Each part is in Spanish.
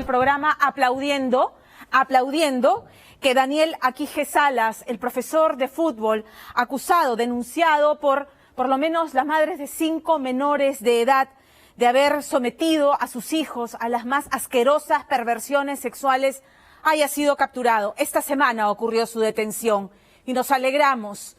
El programa aplaudiendo que Daniel Aquije Salas, el profesor de fútbol, acusado, denunciado por lo menos las madres de 5 menores de edad de haber sometido a sus hijos a las más asquerosas perversiones sexuales, haya sido capturado. Esta semana ocurrió su detención y nos alegramos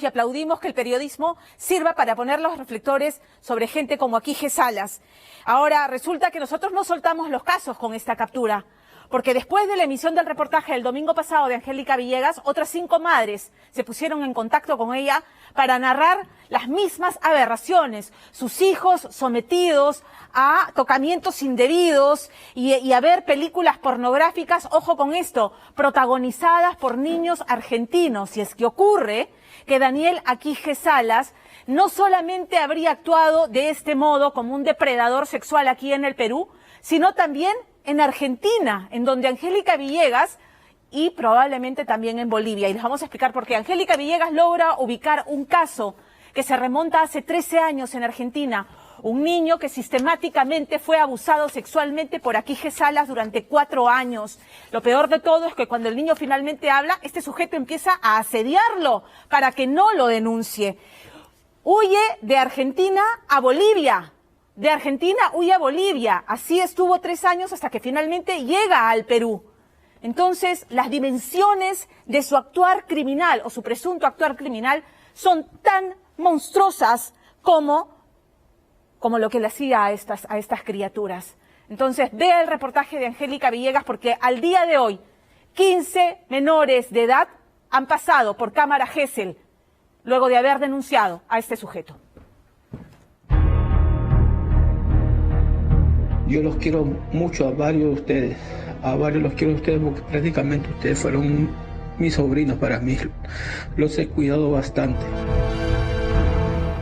y aplaudimos que el periodismo sirva para poner los reflectores sobre gente como Aquije Salas. Ahora resulta que nosotros no soltamos los casos con esta captura, porque después de la emisión del reportaje el domingo pasado de Angélica Villegas, otras 5 madres se pusieron en contacto con ella para narrar las mismas aberraciones, sus hijos sometidos a tocamientos indebidos y a ver películas pornográficas, ojo con esto, protagonizadas por niños argentinos. Y es que ocurre que Daniel Aquije Salas no solamente habría actuado de este modo como un depredador sexual aquí en el Perú, sino también en Argentina, en donde Angélica Villegas, y probablemente también en Bolivia. Y les vamos a explicar por qué. Angélica Villegas logra ubicar un caso que se remonta hace 13 años en Argentina. Un niño que sistemáticamente fue abusado sexualmente por Aquije Salas durante 4 años. Lo peor de todo es que cuando el niño finalmente habla, este sujeto empieza a asediarlo para que no lo denuncie. Huye de Argentina a Bolivia. De Argentina huye a Bolivia. Así estuvo 3 años hasta que finalmente llega al Perú. Entonces, las dimensiones de su actuar criminal o su presunto actuar criminal son tan monstruosas como lo que le hacía a estas criaturas. Entonces, vea el reportaje de Angélica Villegas, porque al día de hoy 15 menores de edad han pasado por cámara Gesell luego de haber denunciado a este sujeto. Yo los quiero mucho a varios de ustedes, los quiero a ustedes porque prácticamente ustedes fueron mis sobrinos para mí, los he cuidado bastante.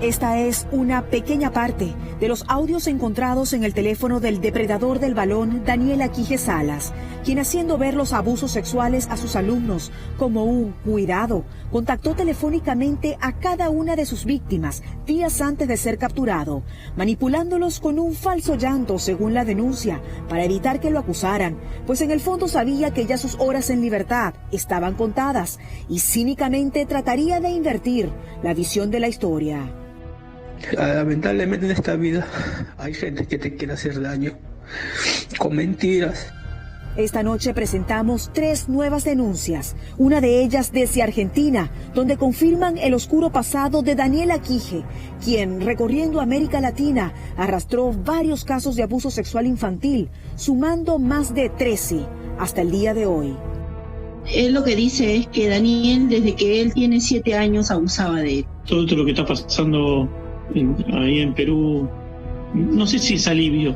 Esta es una pequeña parte de los audios encontrados en el teléfono del depredador del balón, Daniel Aquije Salas, quien, haciendo ver los abusos sexuales a sus alumnos como un cuidado, contactó telefónicamente a cada una de sus víctimas días antes de ser capturado, manipulándolos con un falso llanto, según la denuncia, para evitar que lo acusaran, pues en el fondo sabía que ya sus horas en libertad estaban contadas y cínicamente trataría de invertir la visión de la historia. Lamentablemente en esta vida hay gente que te quiere hacer daño con mentiras. Esta noche presentamos 3 nuevas denuncias, una de ellas desde Argentina, donde confirman el oscuro pasado de Daniel Aquije, quien, recorriendo América Latina, arrastró varios casos de abuso sexual infantil, sumando más de 13 hasta el día de hoy. Él lo que dice es que Daniel, desde que él tiene 7 años, abusaba de él. Todo esto lo que está pasando ahí en Perú, no sé si es alivio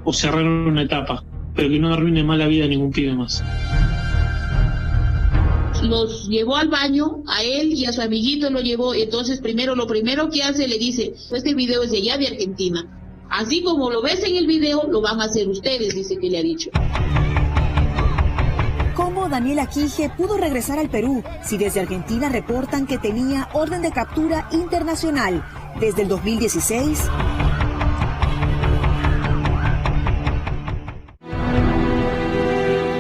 o cerrar una etapa, pero que no arruine más la vida a ningún pibe más. Los llevó al baño, a él y a su amiguito lo llevó. Entonces lo primero que hace, le dice: este video es de allá de Argentina, así como lo ves en el video, lo van a hacer ustedes, dice que le ha dicho. ¿Cómo Daniel Aquije pudo regresar al Perú si desde Argentina reportan que tenía orden de captura internacional desde el 2016?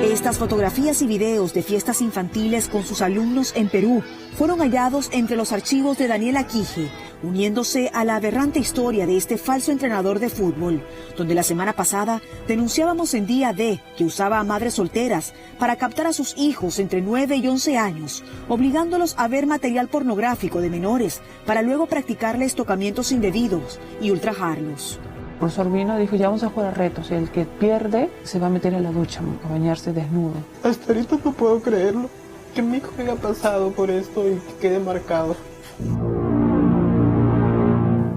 Estas fotografías y videos de fiestas infantiles con sus alumnos en Perú fueron hallados entre los archivos de Daniel Aquije, uniéndose a la aberrante historia de este falso entrenador de fútbol, donde la semana pasada denunciábamos en Día D que usaba a madres solteras para captar a sus hijos entre 9 y 11 años, obligándolos a ver material pornográfico de menores para luego practicarles tocamientos indebidos y ultrajarlos. El profesor vino y dijo: ya vamos a jugar a retos, y el que pierde se va a meter en la ducha a bañarse desnudo. Hasta ahorita no puedo creerlo, que mi hijo haya pasado por esto y que quede marcado.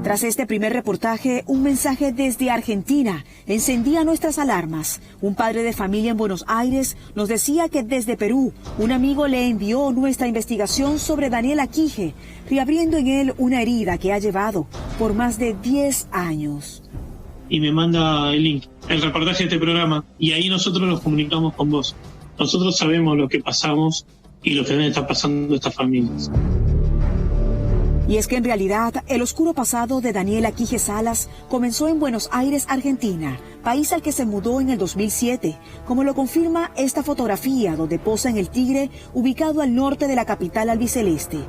Tras este primer reportaje, un mensaje desde Argentina encendía nuestras alarmas. Un padre de familia en Buenos Aires nos decía que desde Perú un amigo le envió nuestra investigación sobre Daniel Aquije, reabriendo en él una herida que ha llevado por más de 10 años. Y me manda el link, el reportaje de este programa, y ahí nosotros nos comunicamos con vos. Nosotros sabemos lo que pasamos y lo que deben estar pasando estas familias. Y es que en realidad el oscuro pasado de Daniel Aquije Salas comenzó en Buenos Aires, Argentina, país al que se mudó en el 2007, como lo confirma esta fotografía donde posa en el Tigre, ubicado al norte de la capital albiceleste.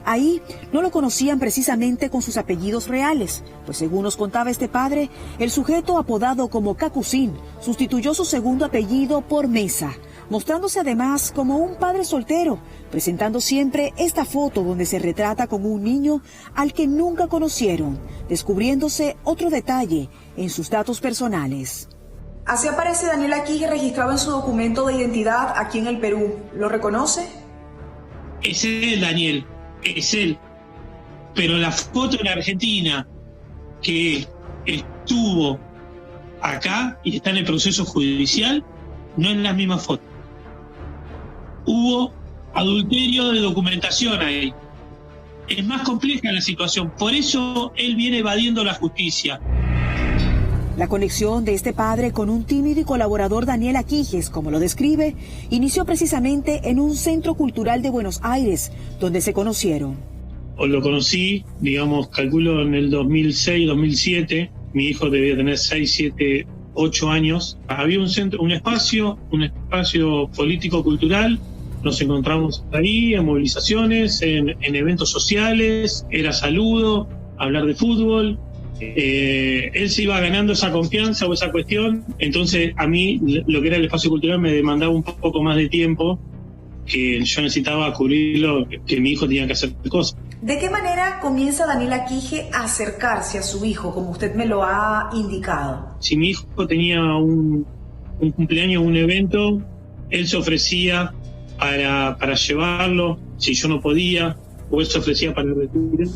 Ahí no lo conocían precisamente con sus apellidos reales, pues según nos contaba este padre, el sujeto apodado como Cacucín sustituyó su segundo apellido por Mesa, mostrándose además como un padre soltero, presentando siempre esta foto donde se retrata con un niño al que nunca conocieron, descubriéndose otro detalle en sus datos personales. Así aparece Daniel Aquije registrado en su documento de identidad aquí en el Perú. ¿Lo reconoce? Es él, Daniel, es él. Pero la foto en Argentina que estuvo acá y está en el proceso judicial no es la misma foto. Hubo adulterio de documentación ahí. Es más compleja la situación, por eso él viene evadiendo la justicia. La conexión de este padre con un tímido y colaborador Daniel Aquijes, como lo describe, inició precisamente en un centro cultural de Buenos Aires, donde se conocieron. Lo conocí, digamos, calculo en el 2006, 2007, mi hijo debía tener 6, 7, 8 años. Había un centro, un espacio político-cultural. Nos encontramos ahí en movilizaciones, en eventos sociales, era saludo, hablar de fútbol. Él se iba ganando esa confianza o esa cuestión, entonces a mí lo que era el espacio cultural me demandaba un poco más de tiempo, que yo necesitaba cubrirlo, que mi hijo tenía que hacer cosas. ¿De qué manera comienza Daniel Aquije a acercarse a su hijo, como usted me lo ha indicado? Si mi hijo tenía un cumpleaños, un evento, él se ofrecía para llevarlo, si yo no podía, o él se ofrecía para retirar.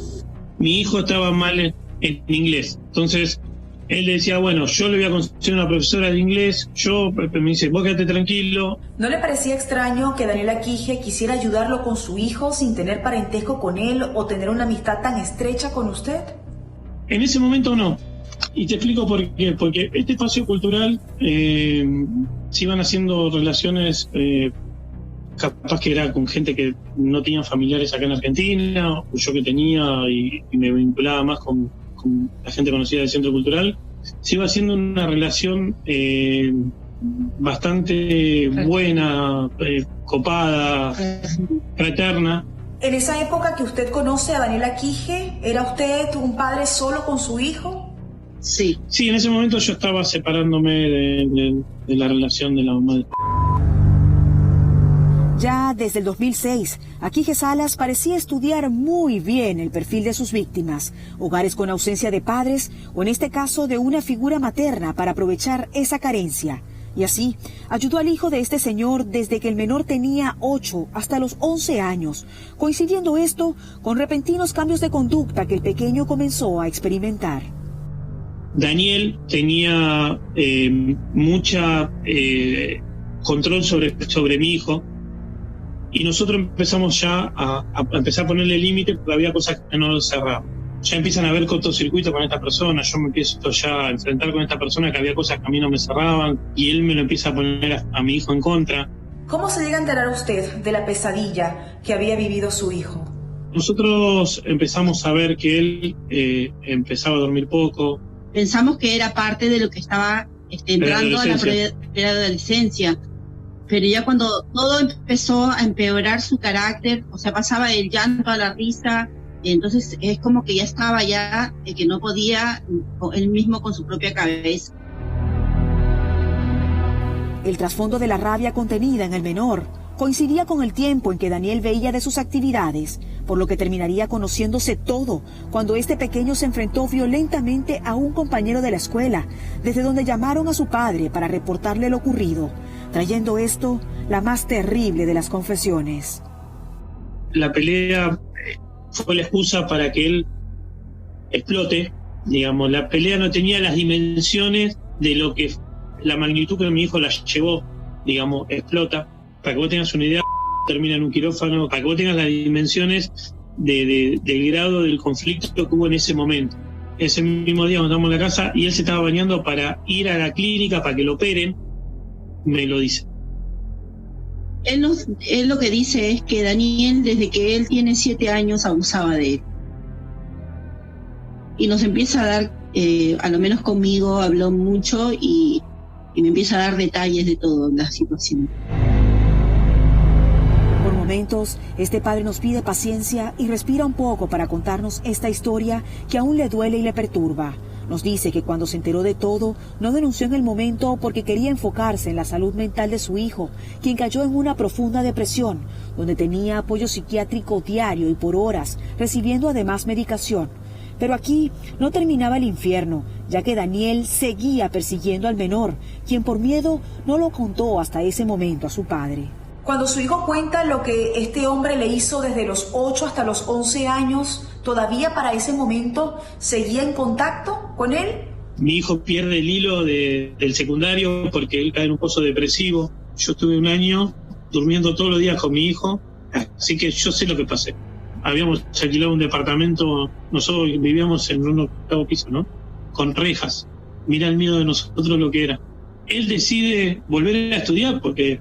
Mi hijo estaba mal en inglés, entonces él decía, bueno, yo le voy a conseguir una profesora de inglés, me dice, vos quédate tranquilo. ¿No le parecía extraño que Daniel Aquije quisiera ayudarlo con su hijo sin tener parentesco con él o tener una amistad tan estrecha con usted? En ese momento no, y te explico por qué. Porque este espacio cultural se iban haciendo relaciones, capaz que era con gente que no tenía familiares acá en Argentina, o yo que tenía y me vinculaba más con la gente conocida del centro cultural. Se iba haciendo una relación bastante buena, copada, fraterna. En esa época que usted conoce a Daniel Aquije, ¿era usted un padre solo con su hijo? Sí, en ese momento yo estaba separándome de la relación de la mamá. Ya desde el 2006, Aquije Salas parecía estudiar muy bien el perfil de sus víctimas, hogares con ausencia de padres o en este caso de una figura materna para aprovechar esa carencia. Y así ayudó al hijo de este señor desde que el menor tenía 8 hasta los 11 años, coincidiendo esto con repentinos cambios de conducta que el pequeño comenzó a experimentar. Daniel tenía mucha control sobre mi hijo. Y nosotros empezamos ya a empezar a ponerle límite porque había cosas que no cerraban. Ya empiezan a haber cortocircuitos con esta persona, yo me empiezo ya a enfrentar con esta persona que había cosas que a mí no me cerraban y él me lo empieza a poner a mi hijo en contra. ¿Cómo se llega a enterar usted de la pesadilla que había vivido su hijo? Nosotros empezamos a ver que él empezaba a dormir poco. Pensamos que era parte de lo que estaba entrando a la preadolescencia. Pero ya cuando todo empezó a empeorar su carácter, o sea, pasaba del llanto a la risa, entonces es como que ya estaba que no podía él mismo con su propia cabeza. El trasfondo de la rabia contenida en el menor coincidía con el tiempo en que Daniel veía de sus actividades, por lo que terminaría conociéndose todo cuando este pequeño se enfrentó violentamente a un compañero de la escuela, desde donde llamaron a su padre para reportarle lo ocurrido, trayendo esto la más terrible de las confesiones. La pelea fue la excusa para que él explote, digamos. La pelea no tenía las dimensiones de lo que la magnitud que mi hijo la llevó, digamos, explota. Para que vos tengas una idea, termina en un quirófano, para que vos tengas las dimensiones del grado del conflicto que hubo en ese momento. Ese mismo día nos estamos en la casa y él se estaba bañando para ir a la clínica para que lo operen, me lo dice. Él lo que dice es que Daniel, desde que él tiene 7 años, abusaba de él. y nos empieza a dar, a lo menos conmigo, habló mucho y me empieza a dar detalles de toda la situación. Por momentos, este padre nos pide paciencia y respira un poco para contarnos esta historia que aún le duele y le perturba. Nos dice que cuando se enteró de todo, no denunció en el momento porque quería enfocarse en la salud mental de su hijo, quien cayó en una profunda depresión, donde tenía apoyo psiquiátrico diario y por horas, recibiendo además medicación. Pero aquí no terminaba el infierno, ya que Daniel seguía persiguiendo al menor, quien por miedo no lo contó hasta ese momento a su padre. Cuando su hijo cuenta lo que este hombre le hizo desde los 8 hasta los 11 años, ¿todavía para ese momento seguía en contacto con él? Mi hijo pierde el hilo del secundario porque él cae en un pozo depresivo. Yo estuve un año durmiendo todos los días con mi hijo, así que yo sé lo que pasé. Habíamos alquilado un departamento, nosotros vivíamos en un 8º piso, ¿no? Con rejas. Mira el miedo de nosotros lo que era. Él decide volver a estudiar porque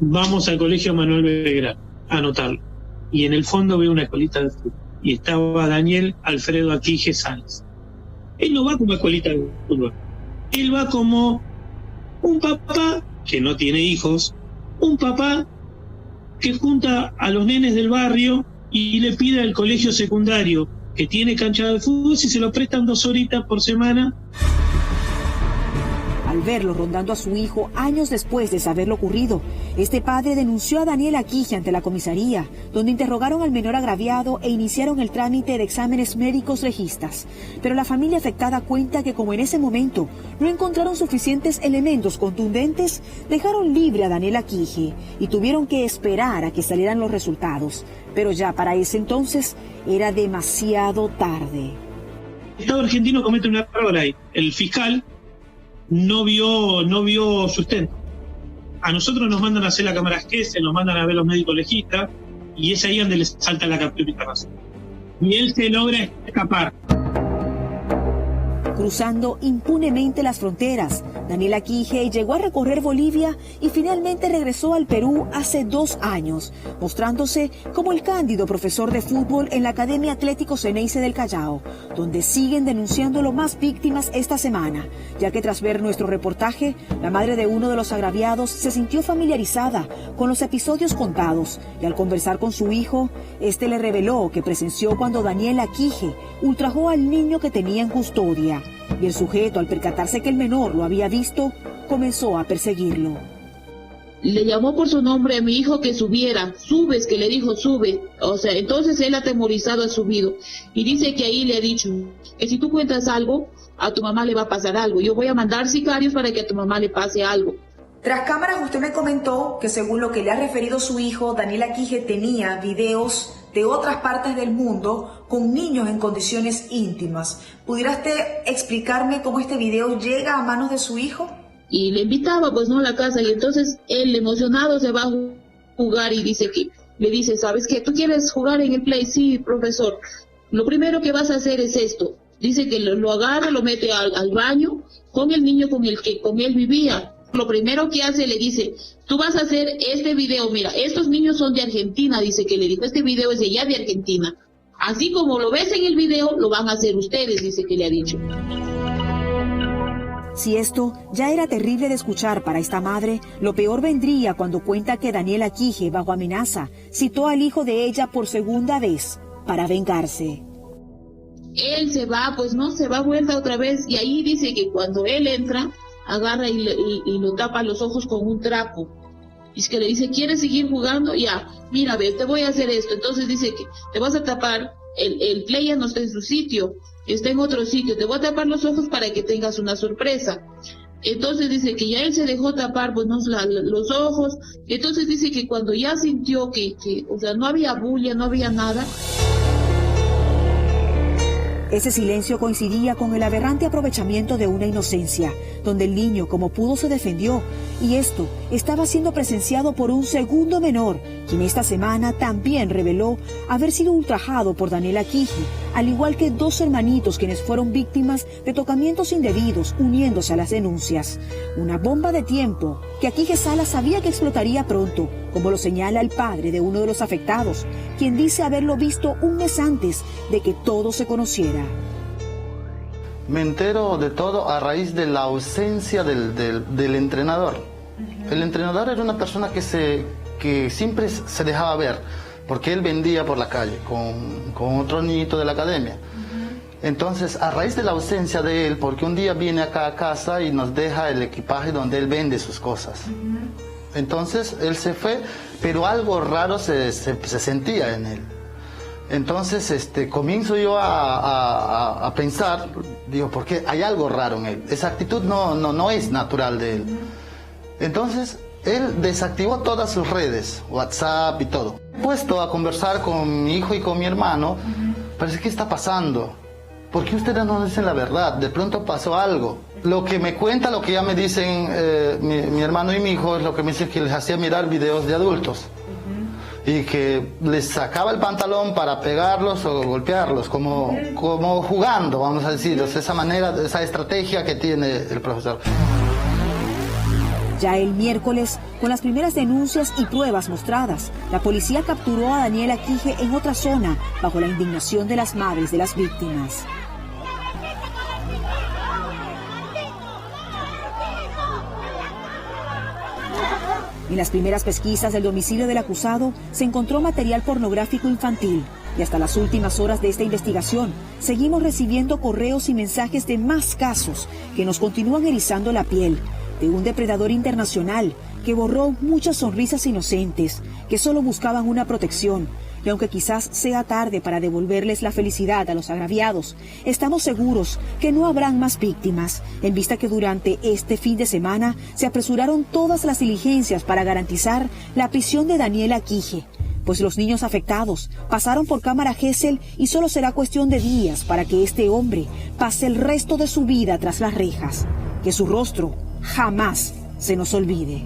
vamos al colegio Manuel Belgrano a anotarlo. Y en el fondo veo una escuelita de fútbol. Y estaba Daniel Alfredo Aquije Salas. Él no va como escuelita de fútbol. Él va como un papá que no tiene hijos, un papá que junta a los nenes del barrio y le pide al colegio secundario que tiene cancha de fútbol si se lo prestan 2 horitas por semana. Al verlo rondando a su hijo años después de saber lo ocurrido, este padre denunció a Daniel Aquije ante la comisaría, donde interrogaron al menor agraviado e iniciaron el trámite de exámenes médicos legistas. Pero la familia afectada cuenta que como en ese momento no encontraron suficientes elementos contundentes, dejaron libre a Daniel Aquije y tuvieron que esperar a que salieran los resultados. Pero ya para ese entonces era demasiado tarde. El Estado argentino comete un error ahí. El fiscal no vio sustento. A nosotros nos mandan a hacer la cámara se nos mandan a ver los médicos legistas, y es ahí donde les salta la captura internacional. Y él se logra escapar. Cruzando impunemente las fronteras, Daniel Aquije llegó a recorrer Bolivia y finalmente regresó al Perú hace 2 años, mostrándose como el cándido profesor de fútbol en la Academia Atlético Ceneice del Callao, donde siguen denunciándolo más víctimas esta semana, ya que tras ver nuestro reportaje, la madre de uno de los agraviados se sintió familiarizada con los episodios contados y al conversar con su hijo, este le reveló que presenció cuando Daniel Aquije ultrajó al niño que tenía en custodia. Y el sujeto, al percatarse que el menor lo había visto, comenzó a perseguirlo. Le llamó por su nombre a mi hijo que subiera, subes, que le dijo sube, o sea, entonces él atemorizado ha subido y dice que ahí le ha dicho que si tú cuentas algo, a tu mamá le va a pasar algo, yo voy a mandar sicarios para que a tu mamá le pase algo. Tras cámaras usted me comentó que según lo que le ha referido su hijo, Daniel Aquije tenía videos de otras partes del mundo con niños en condiciones íntimas. ¿Pudiera usted explicarme cómo este video llega a manos de su hijo? Y le invitaba pues no a la casa y entonces él emocionado se va a jugar y dice que, le dice, ¿sabes qué? ¿Tú quieres jugar en el play? Sí, profesor. Lo primero que vas a hacer es esto. Dice que lo agarra, lo mete al baño con el niño con el que con él vivía. Lo primero que hace, le dice, tú vas a hacer este video, mira, estos niños son de Argentina, dice que le dijo, este video es de allá de Argentina. Así como lo ves en el video, lo van a hacer ustedes, dice que le ha dicho. Si esto ya era terrible de escuchar para esta madre, lo peor vendría cuando cuenta que Daniel Aquije, bajo amenaza, citó al hijo de ella por segunda vez para vengarse. Él se va, pues no, se va vuelta otra vez y ahí dice que cuando él entra, agarra y lo tapa los ojos con un trapo. Y es que le dice, ¿quieres seguir jugando? Ya, mira, ve, te voy a hacer esto. Entonces dice que te vas a tapar, el play ya no está en su sitio, está en otro sitio. Te voy a tapar los ojos para que tengas una sorpresa. Entonces dice que ya él se dejó tapar pues, los ojos. Entonces dice que cuando ya sintió que o sea, no había bulla, no había nada. Ese silencio coincidía con el aberrante aprovechamiento de una inocencia, donde el niño como pudo se defendió, y esto estaba siendo presenciado por un segundo menor, quien esta semana también reveló haber sido ultrajado por Daniel Aquije, al igual que 2 hermanitos quienes fueron víctimas de tocamientos indebidos uniéndose a las denuncias. Una bomba de tiempo que Aquije Salas sabía que explotaría pronto, como lo señala el padre de uno de los afectados, quien dice haberlo visto un mes antes de que todo se conociera. Me entero de todo a raíz de la ausencia del entrenador. El entrenador era una persona que siempre se dejaba ver, porque él vendía por la calle con otro niñito de la academia. Entonces, a raíz de la ausencia de él, porque un día viene acá a casa y nos deja el equipaje donde él vende sus cosas. Entonces, él se fue, pero algo raro se sentía en él. Entonces, comienzo yo a pensar, digo, ¿por qué? Hay algo raro en él. Esa actitud no es natural de él. Entonces, él desactivó todas sus redes, WhatsApp y todo. Puesto a conversar con mi hijo y con mi hermano, parece que está pasando. ¿Por qué ustedes no dicen la verdad? De pronto pasó algo. Lo que me cuenta, lo que ya me dicen mi hermano y mi hijo, es lo que me dicen que les hacía mirar videos de adultos. Y que les sacaba el pantalón para pegarlos o golpearlos, como jugando, vamos a decir, esa manera, esa estrategia que tiene el profesor. Ya el miércoles, con las primeras denuncias y pruebas mostradas, la policía capturó a Daniel Aquije en otra zona, bajo la indignación de las madres de las víctimas. En las primeras pesquisas del domicilio del acusado se encontró material pornográfico infantil y hasta las últimas horas de esta investigación seguimos recibiendo correos y mensajes de más casos que nos continúan erizando la piel, de un depredador internacional que borró muchas sonrisas inocentes que solo buscaban una protección. Y aunque quizás sea tarde para devolverles la felicidad a los agraviados, estamos seguros que no habrán más víctimas, en vista que durante este fin de semana se apresuraron todas las diligencias para garantizar la prisión de Daniel Aquije, pues los niños afectados pasaron por cámara Gesell y solo será cuestión de días para que este hombre pase el resto de su vida tras las rejas. Que su rostro jamás se nos olvide.